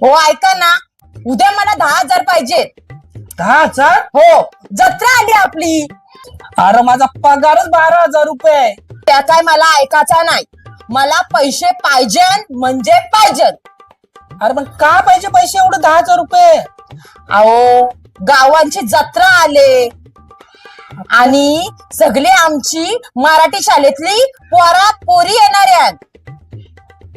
हो ऐका ना, उद्या मला 10,000 पाहिजेत. 10,000? हो, जत्रा आली आपली. अरे माझा पगारच 12,000 रुपये आहे. त्या काय मला ऐकायचा नाही. मला पैसे पाहिजे म्हणजे पाहिजे. अरे पण का पाहिजे पैसे एवढे 10,000 रुपये? अहो, गावांची जत्रा आले आणि सगळे आमची मराठी शाळेतली पोरा पोरी येणार आहेत.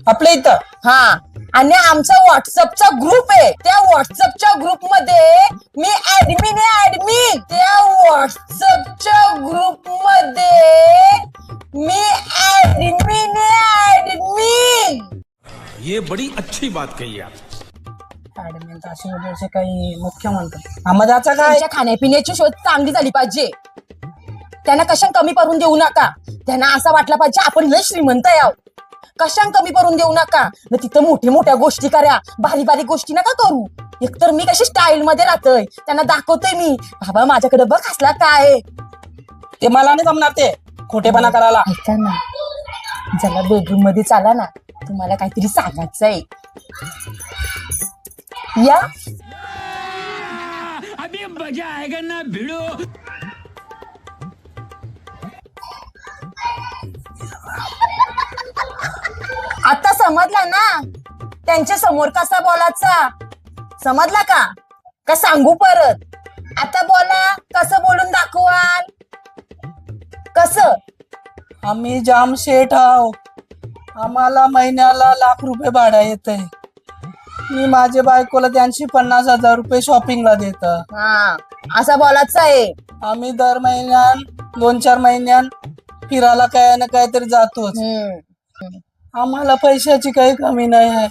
आपल्या इथं? हा, आणि आमचा व्हॉट्सअपचा ग्रुप आहे. त्या व्हॉट्सअपच्या ग्रुप मध्ये मी ऍडमिन आहे. ऍडमिन त्या व्हॉट्सअपच्या ग्रुप मध्ये मी ऍडमिन आहे. ऍडमिन ये बड़ी अच्छी बात कही आप. ऍडमिन तर असे म्हणजे असे काही मुख्यमंत्री आम्हाचा काय? त्यांच्या खाण्यापिण्याची शोध चांगली झाली पाहिजे. त्यांना कशां कमी पडून देऊ नका. त्यांना असं वाटलं पाहिजे आपण लय श्रीमंत आहोत. कशां कमी पडून देऊ नका. न तिथं मोठ्या मोठ्या गोष्टी करा, बारीक बारीक गोष्टी नका करू. एकतर मी कशी स्टाईल मध्ये राहतोय, त्यांना दाखवतोय मी बाबा माझ्याकडे बघ असला काय. ते मला नाही जमणार ते खोटेपणा करायला. ऐका ना, जरा बेडरूम मध्ये चाला ना, तुम्हाला काहीतरी सांगायचंय. या अभी मजा आएगा ना भिड़ो. आता समजला ना त्यांच्या समोर कसा बोलायचा? समजला का? का सांगू परत? आता बोला, कसं बोलून दाखवाल? कसं? आम्ही जाम शेठ आहो. आम्हाला महिन्याला ₹1,00,000 भाडं येतंय. मी माझ्या बायकोला 50,000 शॉपिंगला देत. हा, असं बोलायचं आहे. आम्ही दर महिन्यात 2-4 महिन्यात फिरायला काय ना काहीतरी जातोच. आम्हाला पैशाची काही कमी नाही आहे.